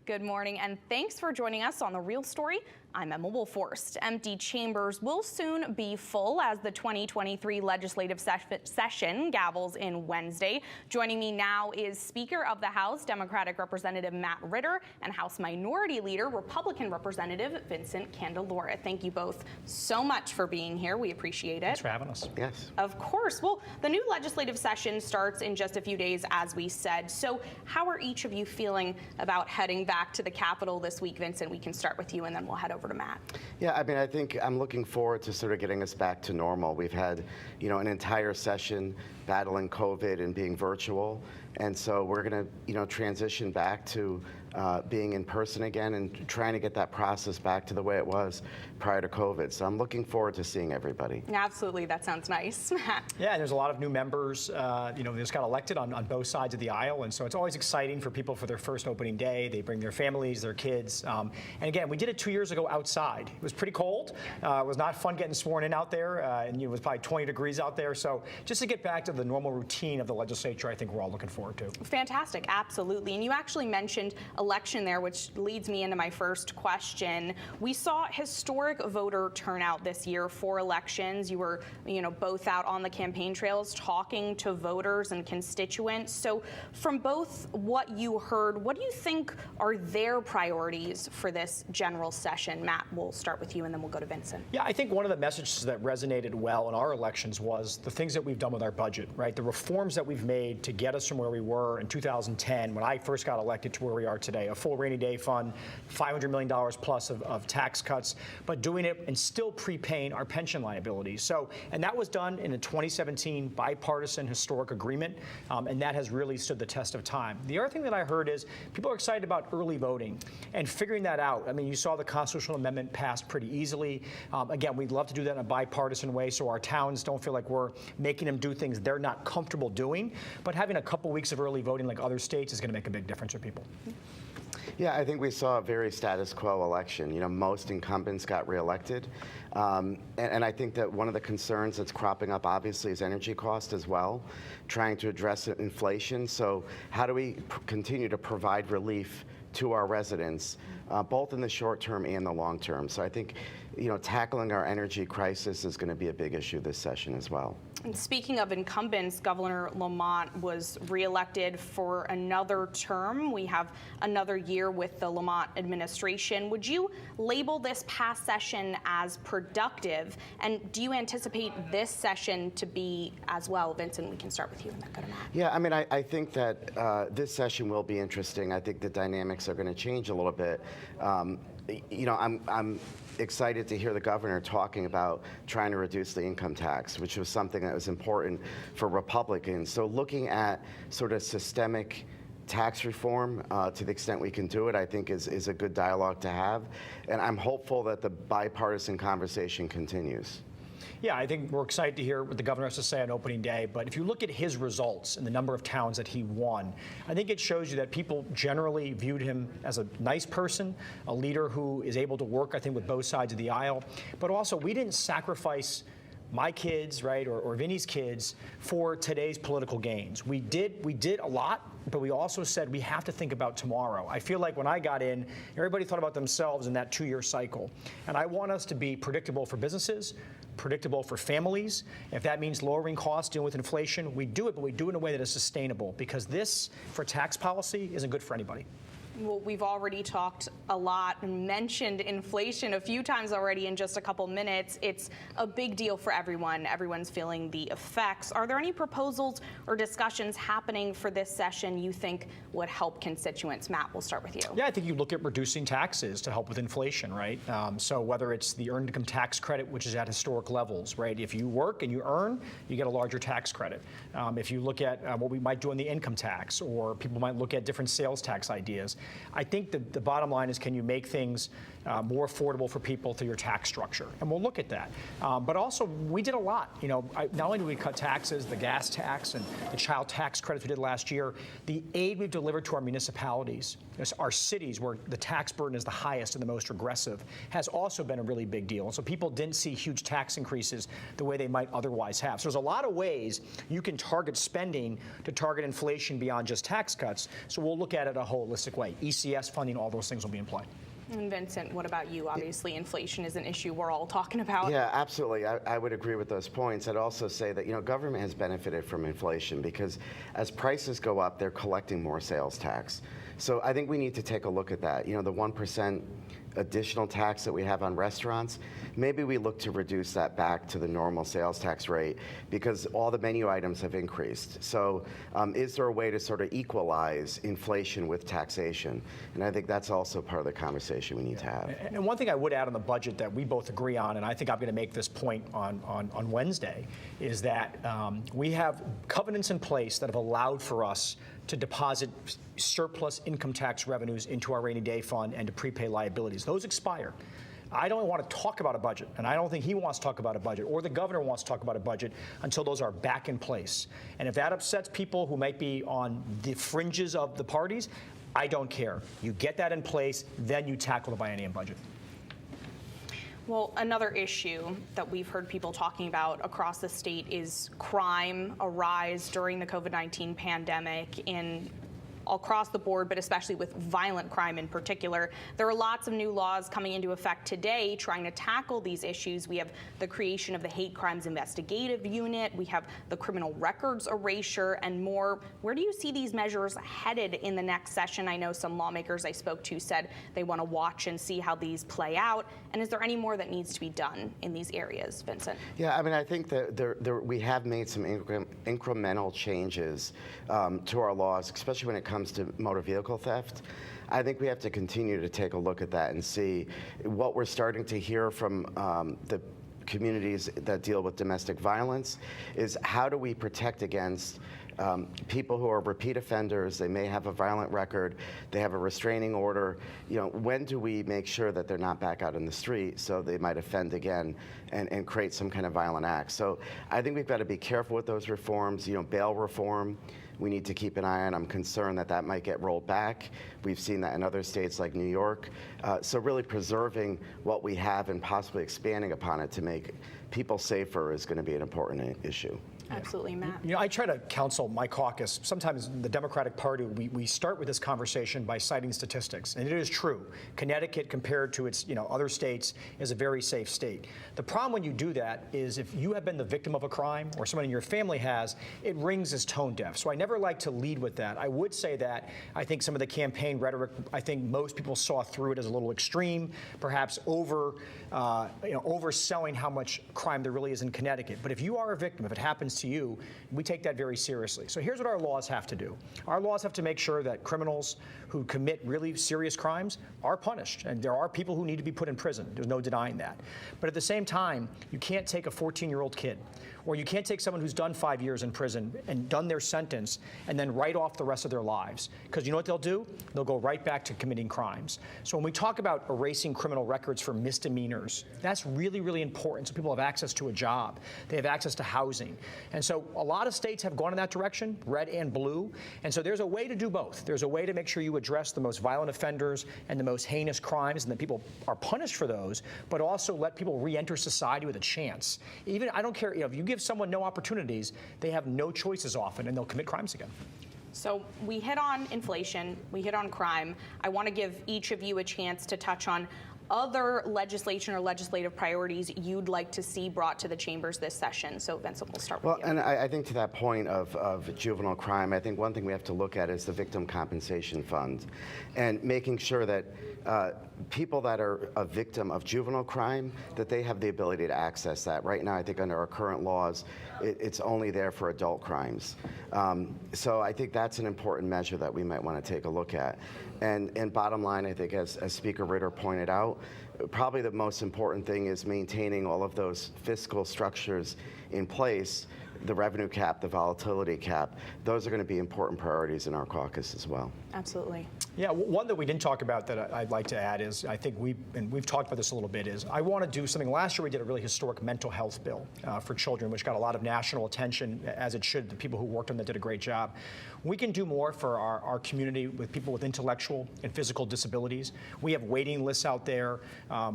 Good morning, and thanks for joining us on The Real Story. I'm Emma Wolforst. Empty chambers will soon be full as the 2023 legislative session gavels in Wednesday. Joining me now is Speaker of the House, Democratic Representative Matt Ritter, and House Minority Leader, Republican Representative Vincent Candelora. Thank you both so much for being here. We appreciate it. Thanks for having us. Yes. Of course. Well, the new legislative session starts in just a few days, as we said. So how are each of you feeling about heading back to the Capitol this week? Vincent, we can start with you, and then we'll head over to Matt. Yeah, I mean, I think I'm looking forward to sort of getting us back to normal. We've had, an entire session battling COVID and being virtual. And so we're going to, transition back to being in person again and trying to get that process back to the way it was prior to COVID. So I'm looking forward to seeing everybody. Absolutely. That sounds nice. Matt. Yeah, there's a lot of new members, they just got elected on both sides of the aisle. And so it's always exciting for people for their first opening day. They bring their families, their kids. And again, we did it 2 years ago outside. It was pretty cold. It was not fun getting sworn in out there. And it was probably 20 degrees out there. So just to get back to the normal routine of the legislature, I think we're all looking forward to. Fantastic. Absolutely. And you actually mentioned election there, which leads me into my first question. We saw historic voter turnout this year for elections. You were, both out on the campaign trails talking to voters and constituents. So from both what you heard, what do you think are their priorities for this general session? Matt, we'll start with you and then we'll go to Vincent. Yeah, I think one of the messages that resonated well in our elections was the things that we've done with our budget, right? The reforms that we've made to get us from where we were in 2010 when I first got elected to where we are today. A full rainy day fund, $500 million plus of tax cuts, but doing it and still prepaying our pension liabilities. So, and that was done in a 2017 bipartisan historic agreement, and that has really stood the test of time. The other thing that I heard is people are excited about early voting and figuring that out. I mean, you saw the constitutional amendment passed pretty easily. Again, we'd love to do that in a bipartisan way so our towns don't feel like we're making them do things they're not comfortable doing, but having a couple weeks of early voting like other states is going to make a big difference for people. Yeah, I think we saw a very status quo election. Most incumbents got reelected. And I think that one of the concerns that's cropping up, obviously, is energy cost as well, trying to address inflation. So how do we continue to provide relief to our residents, both in the short term and the long term? So I think, tackling our energy crisis is going to be a big issue this session as well. And speaking of incumbents, Governor Lamont was reelected for another term. We have another year with the Lamont administration. Would you label this past session as productive? And do you anticipate this session to be as well? Vincent, we can start with you and then go to Matt. Yeah, I mean, I think that this session will be interesting. I think the dynamics are going to change a little bit. I'm excited to hear the governor talking about trying to reduce the income tax, which was something that was important for Republicans. So looking at sort of systemic tax reform to the extent we can do it, I think is a good dialogue to have. And I'm hopeful that the bipartisan conversation continues. Yeah, I think we're excited to hear what the governor has to say on opening day. But if you look at his results and the number of towns that he won, I think it shows you that people generally viewed him as a nice person, a leader who is able to work, I think, with both sides of the aisle. But also, we didn't sacrifice my kids, right, or Vinny's kids for today's political gains. We did a lot, but we also said we have to think about tomorrow. I feel like when I got in, everybody thought about themselves in that 2-year cycle. And I want us to be predictable for businesses, predictable for families. If that means lowering costs, dealing with inflation, we do it, but we do it in a way that is sustainable, because this, for tax policy, isn't good for anybody. Well, we've already talked a lot and mentioned inflation a few times already in just a couple minutes. It's a big deal for everyone. Everyone's feeling the effects. Are there any proposals or discussions happening for this session you think would help constituents? Matt, we'll start with you. Yeah, I think you look at reducing taxes to help with inflation, right? So whether it's the earned income tax credit, which is at historic levels, right? If you work and you earn, you get a larger tax credit. If you look at what we might do on the income tax, or people might look at different sales tax ideas, I think the bottom line is, can you make things more affordable for people through your tax structure? And we'll look at that. But also, we did a lot. Not only did we cut taxes, the gas tax and the child tax credits we did last year, the aid we've delivered to our municipalities, our cities where the tax burden is the highest and the most regressive, has also been a really big deal. And so people didn't see huge tax increases the way they might otherwise have. So there's a lot of ways you can target spending to target inflation beyond just tax cuts. So we'll look at it a holistic way. play. ECS funding, all those things will be in play. And Vincent, what about you? Obviously, inflation is an issue we're all talking about. Yeah, absolutely. I would agree with those points. I'd also say that, government has benefited from inflation because as prices go up, they're collecting more sales tax. So I think we need to take a look at that. The 1% additional tax that we have on restaurants, maybe we look to reduce that back to the normal sales tax rate because all the menu items have increased. So is there a way to sort of equalize inflation with taxation? And I think that's also part of the conversation we need to have. And one thing I would add on the budget that we both agree on, and I think I'm going to make this point on Wednesday, is that we have covenants in place that have allowed for us to deposit surplus income tax revenues into our rainy day fund and to prepay liabilities. Those expire. I don't want to talk about a budget, and I don't think he wants to talk about a budget, or the governor wants to talk about a budget until those are back in place. And if that upsets people who might be on the fringes of the parties, I don't care. You get that in place, then you tackle the biennium budget. Well, another issue that we've heard people talking about across the state is crime, a rise during the COVID-19 pandemic across the board, but especially with violent crime in particular. There are lots of new laws coming into effect today trying to tackle these issues. We have the creation of the Hate Crimes Investigative Unit. We have the criminal records erasure and more. Where do you see these measures headed in the next session? I know some lawmakers I spoke to said they want to watch and see how these play out. And is there any more that needs to be done in these areas, Vincent? Yeah, I think that we have made some incremental changes to our laws, especially when it comes to motor vehicle theft. I think we have to continue to take a look at that and see what we're starting to hear from the communities that deal with domestic violence is how do we protect against people who are repeat offenders. They may have a violent record, they have a restraining order. When do we make sure that they're not back out in the street so they might offend again and create some kind of violent act? So I think we've got to be careful with those reforms. Bail reform, we need to keep an eye on. I'm concerned that might get rolled back. We've seen that in other states like New York. So really preserving what we have and possibly expanding upon it to make people safer is going to be an important issue. Absolutely, Matt. I try to counsel my caucus. Sometimes the Democratic Party, we start with this conversation by citing statistics, and it is true. Connecticut, compared to its other states, is a very safe state. The problem when you do that is if you have been the victim of a crime or someone in your family has, it rings as tone deaf. So I never like to lead with that. I would say that I think some of the campaign rhetoric, I think most people saw through it as a little extreme, perhaps overselling how much crime there really is in Connecticut. But if you are a victim, if it happens to you, we take that very seriously. So here's what our laws have to do. Our laws have to make sure that criminals who commit really serious crimes are punished. And there are people who need to be put in prison. There's no denying that. But at the same time, you can't take a 14-year-old kid, or you can't take someone who's done 5 years in prison and done their sentence and then write off the rest of their lives. Because you know what they'll do? They'll go right back to committing crimes. So when we talk about erasing criminal records for misdemeanors, that's really, really important so people have access to a job. They have access to housing. And so a lot of states have gone in that direction, red and blue. And so there's a way to do both. There's a way to make sure you address the most violent offenders and the most heinous crimes and that people are punished for those, but also let people re-enter society with a chance. Even, I don't care, if you give someone no opportunities, they have no choices often and they'll commit crimes again. So we hit on inflation, we hit on crime. I want to give each of you a chance to touch on other legislation or legislative priorities you'd like to see brought to the chambers this session. So Vincent, we'll start with you. And I think to that point of juvenile crime, I think one thing we have to look at is the Victim Compensation Fund and making sure that people that are a victim of juvenile crime, that they have the ability to access that. Right now, I think under our current laws, it's only there for adult crimes. So I think that's an important measure that we might want to take a look at. And bottom line, I think, as Speaker Ritter pointed out, probably the most important thing is maintaining all of those fiscal structures in place, the revenue cap, the volatility cap. Those are going to be important priorities in our caucus as well. Absolutely. Yeah, one that we didn't talk about that I'd like to add is, I think we've talked about this a little bit, is I want to do something. Last year we did a really historic mental health bill for children, which got a lot of national attention, as it should. The people who worked on that did a great job. We can do more for our community with people with intellectual and physical disabilities. We have waiting lists out there.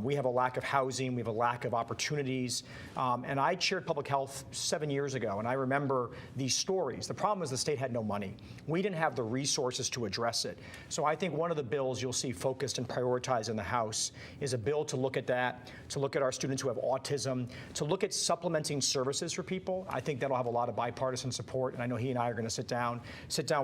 We have a lack of housing. We have a lack of opportunities. And I chaired public health 7 years ago ago, and I remember these stories. The problem is the state had no money. We didn't have the resources to address it. So I think one of the bills you'll see focused and prioritized in the House is a bill to look at that, to look at our students who have autism, to look at supplementing services for people. I think that'll have a lot of bipartisan support, and I know he and I are going to sit down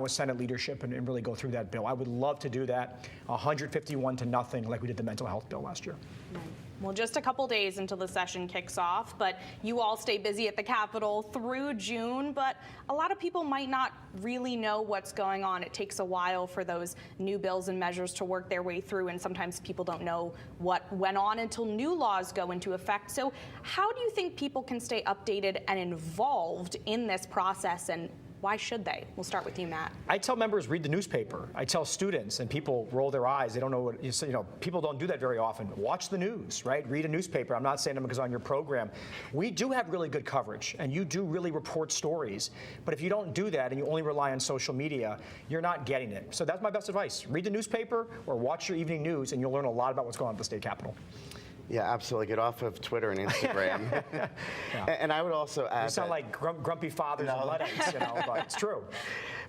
with Senate leadership and really go through that bill. I would love to do that, 151 to nothing, like we did the mental health bill last year. Right. Well, just a couple days until the session kicks off, but you all stay busy at the Capitol through June, but a lot of people might not really know what's going on. It takes a while for those new bills and measures to work their way through, and sometimes people don't know what went on until new laws go into effect. So how do you think people can stay updated and involved in this process, and why should they? We'll start with you, Matt. I tell members, read the newspaper. I tell students, and people roll their eyes. They don't know what, people don't do that very often. Watch the news, right? Read a newspaper. I'm not saying them because on your program. We do have really good coverage, and you do really report stories. But if you don't do that and you only rely on social media, you're not getting it. So that's my best advice. Read the newspaper or watch your evening news, and you'll learn a lot about what's going on at the state capitol. Yeah, absolutely. Get off of Twitter and Instagram. Yeah. And I would also add, you sound like grumpy fathers and Luddites, but it's true.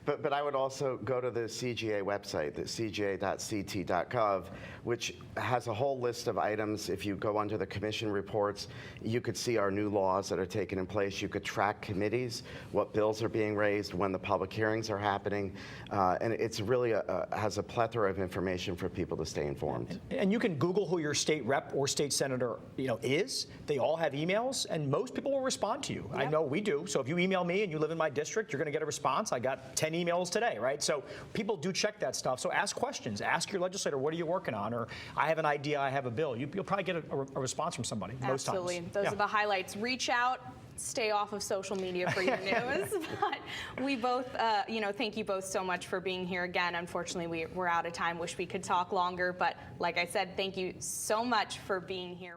But I would also go to the CGA website, the cga.ct.gov, which has a whole list of items. If you go under the commission reports, you could see our new laws that are taking in place. You could track committees, what bills are being raised, when the public hearings are happening. And it's really has a plethora of information for people to stay informed. And you can Google who your state rep or state senator is. They all have emails, and most people will respond to you. Yep. I know we do. So if you email me and you live in my district, you're going to get a response. I got 10 emails today, right? So people do check that stuff. So ask questions. Ask your legislator, what are you working on? Or I have an idea, I have a bill. You'll probably get a response from somebody most times. Absolutely. Those are the highlights. Reach out. Stay off of social media for your news. But we both, thank you both so much for being here again. Unfortunately, we're out of time. Wish we could talk longer. But like I said, thank you so much for being here.